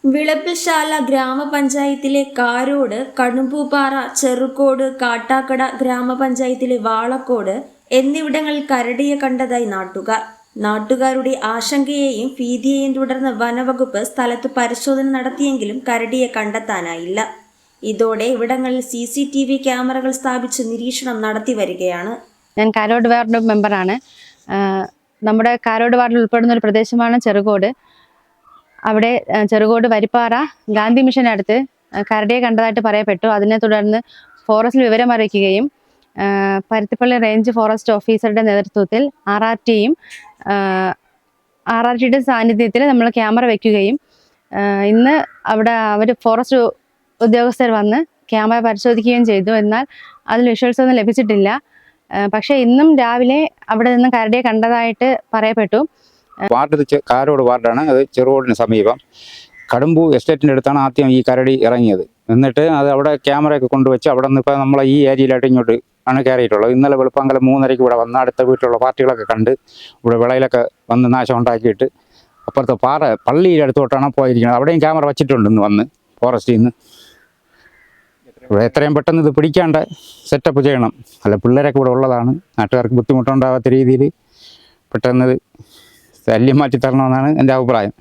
വിളപ്പിൽശാല ഗ്രാമപഞ്ചായത്തിലെ കാരോട്, കടുമ്പൂപ്പാറ, ചെറുകോട്, കാട്ടാക്കട ഗ്രാമപഞ്ചായത്തിലെ വാളക്കോട് എന്നിവിടങ്ങളിൽ കരടിയെ കണ്ടതായി നാട്ടുകാർ. നാട്ടുകാരുടെ ആശങ്കയെയും ഭീതിയെയും തുടർന്ന് വനവകുപ്പ് സ്ഥലത്ത് പരിശോധന നടത്തിയെങ്കിലും കരടിയെ കണ്ടെത്താനായില്ല. ഇതോടെ ഇവിടങ്ങളിൽ CCTV ക്യാമറകൾ സ്ഥാപിച്ച് നിരീക്ഷണം നടത്തി വരികയാണ്. ഞാൻ കാരോട് വാർഡ് മെമ്പറാണ്. നമ്മുടെ കാരോട് വാർഡിൽ ഉൾപ്പെടുന്ന ഒരു പ്രദേശമാണ് ചെറുകോട്. അവിടെ ചെറുകോട് വരിപ്പാറ ഗാന്ധി മിഷൻ അടുത്ത് കരടിയെ കണ്ടതായിട്ട് പറയപ്പെട്ടു. അതിനെ തുടർന്ന് ഫോറസ്റ്റിൽ വിവരം അറിയിക്കുകയും പരുത്തിപ്പള്ളി റേഞ്ച് ഫോറസ്റ്റ് ഓഫീസറുടെ നേതൃത്വത്തിൽ RRTയുടെ സാന്നിധ്യത്തിൽ നമ്മൾ ക്യാമറ വയ്ക്കുകയും ഇന്ന് അവിടെ ഫോറസ്റ്റ് ഉദ്യോഗസ്ഥർ വന്ന് ക്യാമറ പരിശോധിക്കുകയും ചെയ്തു. എന്നാൽ അതിൽ വിഷ്വൽസ് ഒന്നും ലഭിച്ചിട്ടില്ല. പക്ഷേ ഇന്നും രാവിലെ അവിടെ നിന്ന് കരടിയെ കണ്ടതായിട്ട് പറയപ്പെട്ടു. വാർഡ് കാരോട് വാർഡാണ്. അത് ചെറുകോടിന് സമീപം കടുമ്പു എസ്റ്റേറ്റിൻ്റെ അടുത്താണ് ആദ്യം ഈ കരടി ഇറങ്ങിയത്. എന്നിട്ട് അത് അവിടെ ക്യാമറയൊക്കെ കൊണ്ടുവച്ച് അവിടെ നിന്ന് ഇപ്പോൾ നമ്മളെ ഈ ഏരിയയിലായിട്ട് ഇങ്ങോട്ട് ആണ് കയറിയിട്ടുള്ളത്. ഇന്നലെ വെളുപ്പാങ്കലം 3:30 ഇവിടെ വന്ന് അടുത്ത വീട്ടിലുള്ള പാർട്ടികളൊക്കെ കണ്ട് ഇവിടെ വിളയിലൊക്കെ വന്ന് നാശം ഉണ്ടാക്കിയിട്ട് അപ്പുറത്തെ പള്ളിയുടെ അടുത്തോട്ടാണ് പോയിരിക്കുന്നത്. അവിടെയും ക്യാമറ വച്ചിട്ടുണ്ട് ഇന്ന് വന്ന് ഫോറസ്റ്റിൽ നിന്ന്. ഇവിടെ എത്രയും പെട്ടെന്ന് ഇത് പിടിക്കാണ്ട് സെറ്റപ്പ് ചെയ്യണം. അല്ല പിള്ളേരൊക്കെ ഇവിടെ ഉള്ളതാണ്. നാട്ടുകാർക്ക് ബുദ്ധിമുട്ടുണ്ടാകാത്ത രീതിയിൽ പെട്ടെന്ന് ശല്യം മാറ്റി തരണമെന്നാണ് എൻ്റെ അഭിപ്രായം.